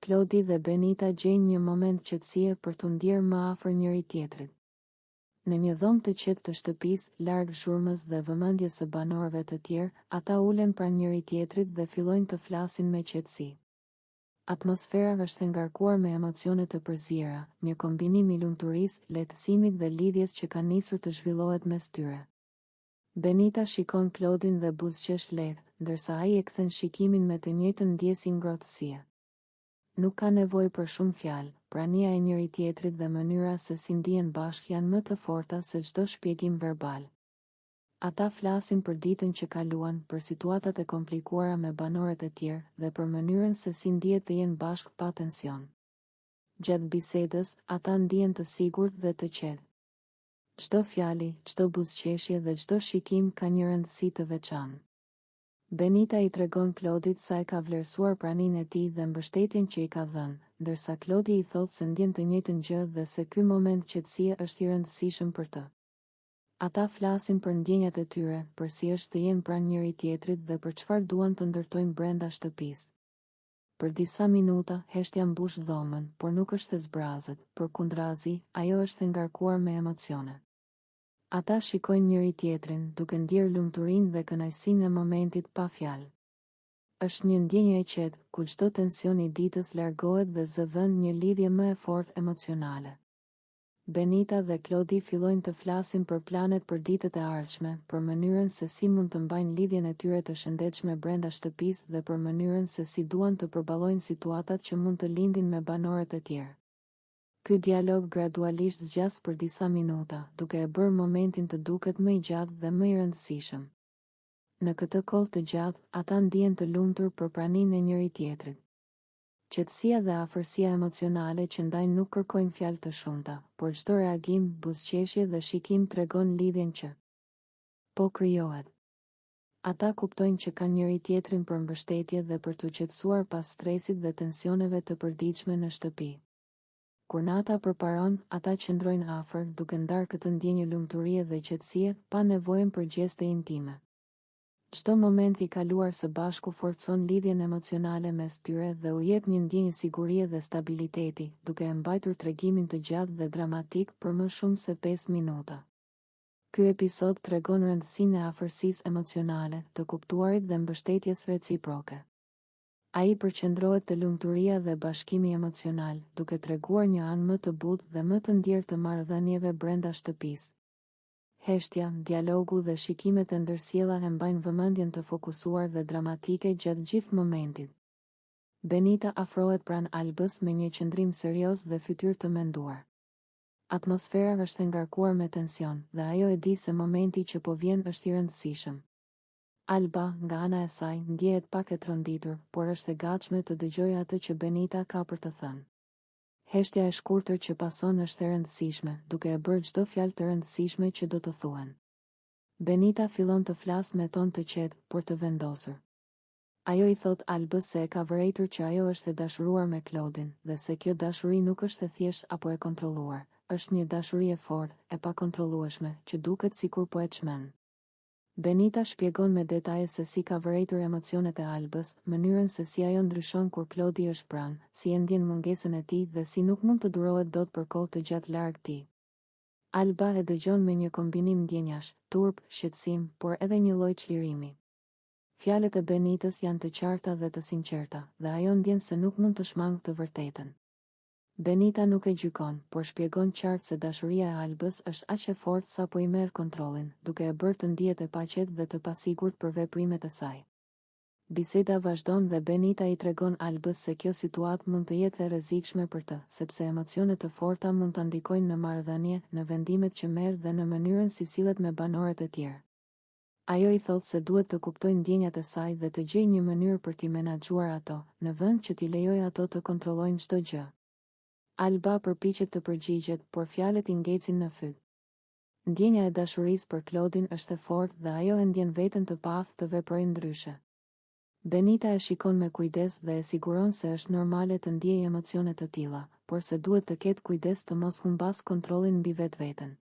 Klodi dhe Benita gjejnë një moment qetësie për t'u ndjerë më afër njëri tjetrit. Në një dhomë të qetë të shtëpisë, larg zhurmës dhe vëmendjes së banorëve të tjerë, ata ulen pranë njëri tjetrit dhe fillojnë të flasin me qetësi. Atmosfera është e ngarkuar me emocione të përzierë, një kombinim i lumturisë, lehtësimit dhe lidhjes që ka nisur të zhvillohet mes tyre. Benita shikon Klodin dhe buzëqesh lehtë, ndërsa ai e kthen shikimin me të njëjtën ndjesë ngrohtësie. Nuk ka nevojë për shumë fjalë, prania e njëri tjetrit dhe mënyra se si ndihen bashkë janë më të forta se çdo shpjegim verbal. Ata flasin për ditën që kaluan, për situatat e komplikuara me banorët e tjerë dhe për mënyrën se si ndihet të jenë bashkë pa tension. Gjatë bisedës, ata ndihen të sigurt dhe të qetë. Çdo fjali, çdo buzëqeshje dhe çdo shikim ka një rëndësi të veçantë. Benita i tregon Klodit sa e ka vlerësuar praninë e tij dhe mbështetjen që i ka dhënë, ndërsa Klodi i thotë se ndjen të njëjtën gjë dhe se ky moment qetësie është i rëndësishëm për të. Ata flasin për ndjenjat e tyre, për si është të jenë pranë njëri tjetrit dhe për çfarë duan të ndërtojnë brenda shtëpisë. Për disa minuta, heshtja mbush dhomën, por nuk është e zbrazët, përkundrazi, ajo është e ngarkuar me emocione. Ata shikojnë njëri tjetrin, duke ndjerë lumturinë dhe kënaqësinë e momentit pa fjalë. Është një ndjenjë e qetë, ku çdo tension i ditës largohet dhe zë vend një lidhje më e fortë emocionale. Benita dhe Klodi fillojnë të flasin për planet për ditët e ardhshme, për mënyrën se si mund të mbajnë lidhjen e tyre të shëndetshme brenda shtëpisë dhe për mënyrën se si duan të përballojnë situatat që mund të lindin me banorët e tjerë. Ky dialog gradualisht zgjas për disa minuta, duke e bërë momentin të duket më i gjatë dhe më i rëndësishëm. Në këtë kohë të gjatë, ata ndihen të lumtur për praninë e njëri tjetrit. Qetësia dhe afërsia emocionale që ndajnë nuk kërkojnë fjalë të shumta, por çdo reagim, buzëqeshje dhe shikim tregon lidhjen që po krijohet. Ata kuptojnë që kanë njëri tjetrin për mbështetje dhe për t'u qetësuar pas stresit dhe tensioneve të përditshme në shtëpi. Kur nata përparon, ata qëndrojnë afër, duke ndarë këtë ndjenjë lumturie dhe qetësie, pa nevojën për gjeste intime. Çdo moment i kaluar së bashku forcon lidhjen emocionale mes tyre dhe u jep një ndjenjë sigurie dhe stabiliteti, duke e mbajtur tregimin të gjatë dhe dramatik për më shumë se 5 minuta. Ky episod tregon rëndësinë e afërsisë emocionale, të kuptuarit dhe mbështetjes reciproke. Ai përqendrohet te lumturia dhe bashkimi emocional, duke treguar një anë më të butë dhe më të ndjerë të marrëdhënieve brenda shtëpisë. Heshtja, dialogu dhe shikimet e ndërsjella e mbajnë vëmendjen të fokusuar dhe dramatike gjatë gjithë momentit. Benita afrohet pranë Albës me një qëndrim serioz dhe fytyrë të menduar. Atmosfera është e ngarkuar me tension dhe ajo e di se momenti që po vjen është i rëndësishëm. Alba, nga ana e saj, ndjehet pak e tronditur, por është e gatshme të dëgjojë atë që Benita ka për të thënë. Heshtja e shkurtër që pason është e rëndësishme, duke e bërë çdo fjalë të rëndësishme që do të thuhen. Benita fillon të flasë me ton të qetë, por të vendosur. Ajo i thot Albës se e ka vërejtur që ajo është e dashuruar me Klodin, dhe se kjo dashuri nuk është e thjesht apo e kontrolluar, është një dashuri e fortë, e pakontrollueshme, që duket sikur po e çmend. Benita shpjegon me detaje se si ka vërejtur emocionet e Albës, mënyrën se si ajo ndryshon kur Klodi është pranë, si e ndjen mungesën e tij dhe si nuk mund të durohet dot për kohë të gjatë larg tij. Alba e dëgjon me një kombinim ndjenjash, turp, shqetësim, por edhe një lloj çlirimi. Fjalët e Benitës janë të qarta dhe të sinqerta, dhe ajo ndjen se nuk mund të shmangë të vërtetën. Benita nuk e gjykon, por shpjegon qartë se dashuria e Albës është aq e fortë sa po i merr kontrollin, duke e bërë të ndihet e paqet dhe të pasigurt për veprimet e saj. Biseda vazhdon dhe Benita i tregon Albës se kjo situatë mund të jetë e rrezikshme për të, sepse emocionet të forta mund ta ndikojnë në marrëdhënie, në vendimet që merr dhe në mënyrën si sillet me banorët e tjerë. Ajo i thotë se duhet të kuptojë ndjenjat e saj dhe të gjejë një mënyrë për t'i menaxhuar ato, në vend që t'i lejojë ato të kontrollojnë çdo gjë. Alba përpiqet të përgjigjet, por fjalët i ngecin në fyt. Ndjenja e dashurisë për Klodin është e fortë dhe ajo e ndjen veten të paftë të veprojë ndryshe. Benita e shikon me kujdes dhe e siguron se është normale të ndjejë emocione të tilla, por se duhet të ketë kujdes të mos humbas kontrollin mbi vetveten.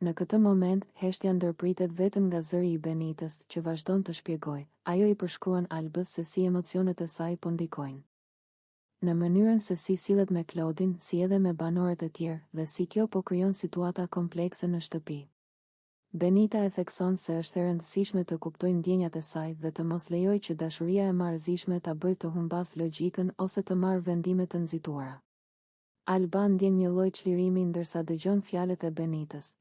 Në këtë moment, heshtja ndërpritet vetëm nga zëri i Benitës, që vazhdon të shpjegojë. Ajo i përshkruan Albës se si emocionet e saj po ndikojnë. në mënyrën se si sillet me Claudin, si edhe me banorët e tjerë, dhe si kjo po krijon situata komplekse në shtëpi. Benita e thekson se është e rëndësishme të kuptojë ndjenjat e saj dhe të mos lejojë që dashuria e marrëzishme ta bëjë të humbas logjikën ose të marrë vendime të nxituara. Alba ndjen një lloj çlirimi ndërsa dëgjon fjalët e Benitës.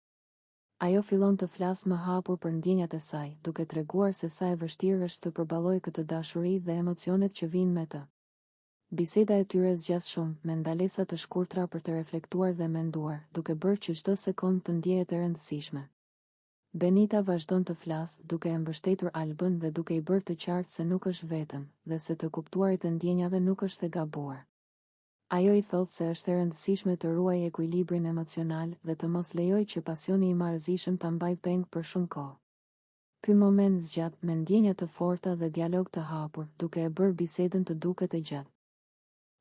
Ajo fillon të flasë më hapur për ndjenjat e saj, duke treguar se sa e vështirë është të përballojë këtë dashuri dhe emocionet që vijnë me të. Biseda e tyre zgjas shumë, me ndalesa të shkurtra për të reflektuar dhe menduar, duke bërë që çdo sekondë të ndjehet e rëndësishme. Benita vazhdon të flasë, duke e mbështetur Albën dhe duke i bërë të qartë se nuk është vetëm, dhe se të kuptuarit e ndjenjave nuk është e gabuar. Ajo i thotë se është e rëndësishme të ruajë ekuilibrin emocional dhe të mos lejojë që pasioni i marrëzishëm ta mbajë peng për shumë kohë. Ky moment zgjat me ndjenja të forta dhe dialog të hapur, duke e bërë bisedën të duket e gjatë.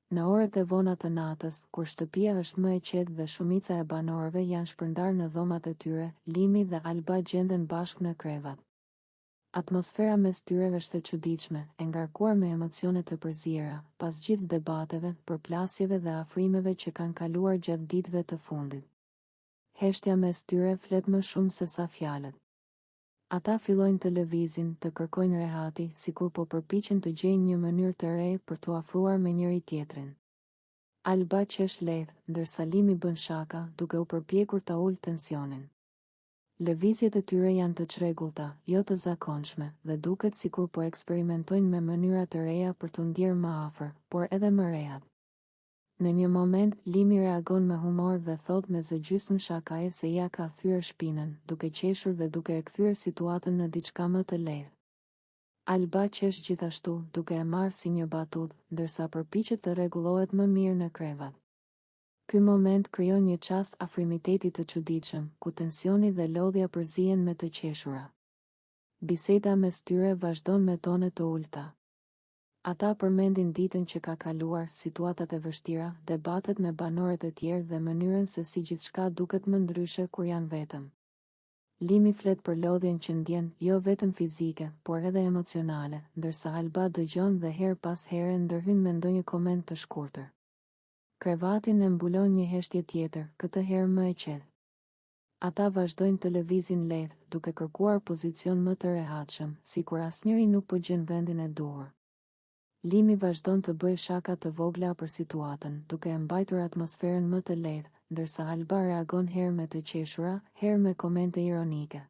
Në orët e vona të natës, kur shtëpia është më e qetë dhe shumica e banorëve janë shpërndarë në dhomat e tyre, Limi dhe Alba gjenden bashkë në krevat. Atmosfera mes tyre është e çuditshme, e ngarkuar me emocione të përziera, pas gjithë debateve, përplasjeve dhe afrimeve që kanë kaluar gjatë ditëve të fundit. Heshtja mes tyre flet më shumë se sa fjalët. Ata fillojnë të lëvizin, të kërkojnë rehati, sikur po përpiqen të gjejnë një mënyrë të re për t'u afruar me njëri tjetrin. Alba qesh lehtë, ndërsa Limi bën shaka, duke u përpjekur ta ulë tensionin. Lëvizjet e tyre janë të çrregullta, jo të zakonshme, dhe duket sikur po eksperimentojnë me mënyra të reja për t'u ndjerë më afër, por edhe më rehat. Në një moment, Limi reagon me humor dhe thot me zë gjysmë shakaje se ja ka thyer shpinën, duke qeshur dhe duke e kthyer situatën në diçka më të lehtë. Alba qesh gjithashtu, duke e marrë si një batutë, ndërsa përpiqet të rregullohet më mirë në krevat. Ky moment krijon një çast afrimiteti të çuditshëm, ku tensioni dhe lodhja përzihen me të qeshura. Biseda mes tyre vazhdon me tone të ulta. Ata përmendin ditën që ka kaluar, situatat e vështira, debatet me banorët e tjerë dhe mënyrën se si gjithçka duket më ndryshe kur janë vetëm. Limi flet për lodhjen që ndjen, jo vetëm fizike, por edhe emocionale, ndërsa Alba dëgjon dhe her pas here ndërhyn me ndonjë koment të shkurtër. Krevatin e mbulon një heshtje tjetër, këtë herë më e qetë. Ata vazhdojnë të lëvizin lehtë, duke kërkuar pozicion më të rehatshëm, sikur asnjëri nuk po gjen vendin e duhur. Limi vazhdon të bëjë shaka të vogla për situatën, duke e mbajtur atmosferën më të lehtë, ndërsa Alba reagon herë me të qeshura, herë me komente ironike.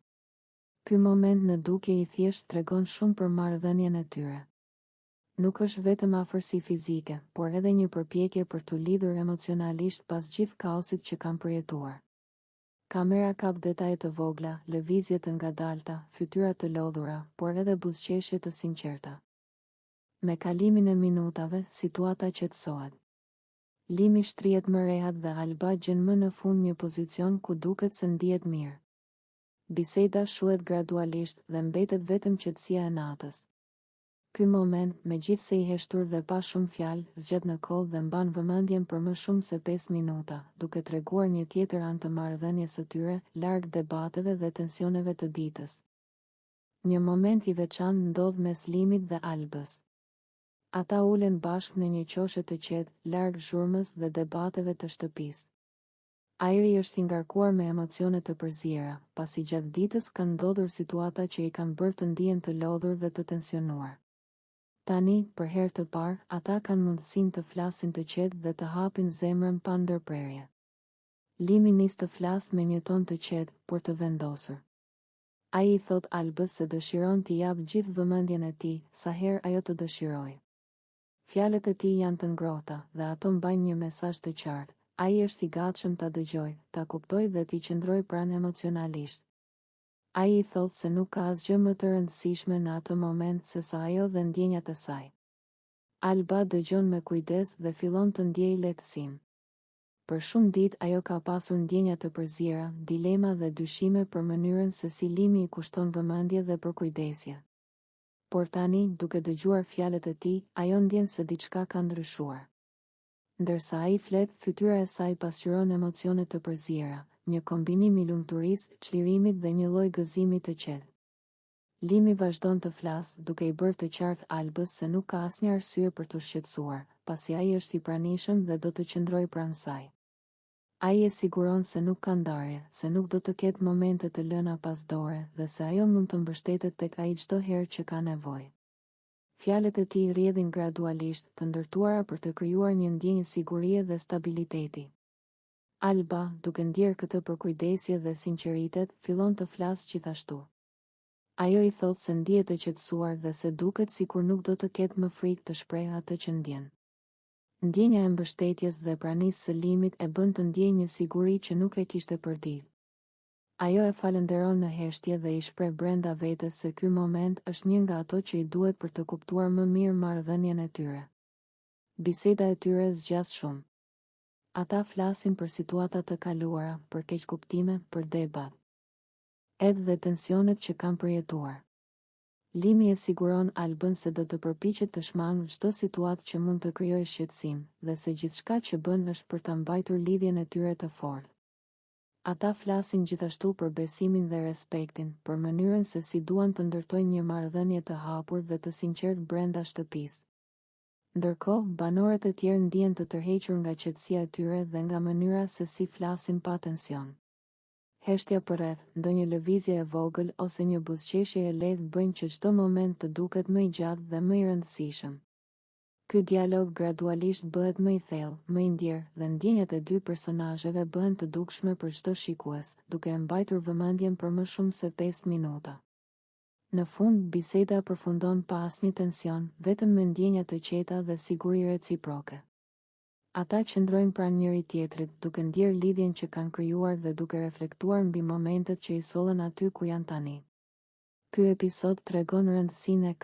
Ky moment në dukje i thjesht tregon shumë për marrëdhënien e tyre. Nuk është vetëm afërsi fizike, por edhe një përpjekje për t'u lidhur emocionalisht pas gjithë kaosit që kanë përjetuar. Kamera kap detaje të vogla, lëvizje të ngadalta, fytyra të lodhura, por edhe buzëqeshje të sinqerta. Me kalimin e minutave, situata qetësohet. Limi shtrihet më rehat dhe Alba gjen më në fund një pozicion ku duket se ndihet mirë. Biseda shuhet gradualisht dhe mbetet vetëm qetësia e natës. Ky moment, megjithse i heshtur dhe pa shumë fjalë, zgjet në kohë dhe mban vëmendjen për më shumë se 5 minuta, duke treguar një tjetër anë të marrëdhënies së tyre, larg debateve dhe tensioneve të ditës. Një moment i veçantë ndodh mes Limit dhe Albës. Ata ulen bashkë në një qoshe të qetë, larg zhurmës dhe debateve të shtëpisë. Ajri është i ngarkuar me emocione të përziera, pasi gjatë ditës kanë ndodhur situata që i kanë bërë të ndihen të lodhur dhe të tensionuar. Tani, për herë të parë, ata kanë mundësinë të flasin të qetë dhe të hapin zemrën pa ndërprerje. Limi nis të flasë me një ton të qetë, por të vendosur. Ai i thot Albës se dëshiron t'i japë gjithë vëmendjen e tij, sa herë ajo të dëshirojë. Fjalët e tij janë të ngrohta dhe ato mbajnë një mesazh të qartë. Ai është i gatshëm ta dëgjojë, ta kuptojë dhe t'i qëndrojë pranë emocionalisht. Ai i thotë se nuk ka asgjë më të rëndësishme në atë moment se sa ajo dhe ndjenjat e saj. Alba dëgjon me kujdes dhe fillon të ndjejë lehtësim. Për shumë ditë ajo ka pasur ndjenja të përziera, dilema dhe dyshime për mënyrën se si Limi i kushton vëmendje dhe përkujdesje. Por tani, duke dëgjuar fjalët e tij, ajo ndjen se diçka ka ndryshuar. Ndërsa ai flet, fytyra e saj pasqyron emocione të përziera, një kombinim i lumturisë, çlirimit dhe një lloj gëzimi të qetë. Limi vazhdon të flasë, duke i bërë të qartë Albës se nuk ka asnjë arsye për të shqetësuar, pasi ai është i pranishëm dhe do të qëndrojë pranë saj. Ai e siguron se nuk ka ndarje, se nuk do të ketë momente të lëna pas dore dhe se ajo mund të mbështetet tek ai çdo herë që ka nevojë. Fjalët e tij rrjedhin gradualisht, të ndërtuara për të krijuar një ndjenjë sigurie dhe stabiliteti. Alba, duke ndjerë këtë përkujdesje dhe sinqeritet, fillon të flasë gjithashtu. Ajo i thotë se ndihet e qetësuar dhe se duket sikur nuk do të ketë më frikë të shprehë atë që ndjen. Ndjenja e mbështetjes dhe pranisë së Limit e bën të ndjejë një siguri që nuk e kishte përdit. Ajo e falenderon në heshtje dhe i shpreh brenda vetes se ky moment është një nga ato që i duhet për të kuptuar më mirë marrëdhënien e tyre. Biseda e tyre zgjas shumë. Ata flasin për situata të kaluara, për keqkuptime, për debat. Edhe dhe tensionet që kanë përjetuar. Limi e siguron Albën se do të përpiqet të shmangë çdo situatë që mund të krijojë shqetësim, dhe se gjithçka që bën është për ta mbajtur lidhjen e tyre të fortë. Ata flasin gjithashtu për besimin dhe respektin, për mënyrën se si duan të ndërtojnë një marrëdhënie të hapur dhe të sinqertë brenda shtëpisë. Ndërkohë, banorët e tjerë ndihen të tërhequr nga qetësia e tyre dhe nga mënyra se si flasin pa tension. Heshtja përreth, ndonjë lëvizje e vogël ose një buzëqeshje e lehtë bëjnë që çdo moment të duket më i gjatë dhe më i rëndësishëm. Ky dialog gradualisht bëhet më i thellë, më i ndjerë dhe ndjenjat e dy personazheve bëhen të dukshme për çdo shikues, duke e mbajtur vëmendjen për më shumë se 5 minuta. Në fund, biseda përfundon pa asnjë tension, vetëm me ndjenja të qeta dhe siguri reciproke. Ata qëndrojnë pranë njëri tjetrit, duke ndjerë lidhjen që kanë krijuar dhe duke reflektuar mbi momentet që i sollën aty ku janë tani. Ky episod tregon rëndësinë e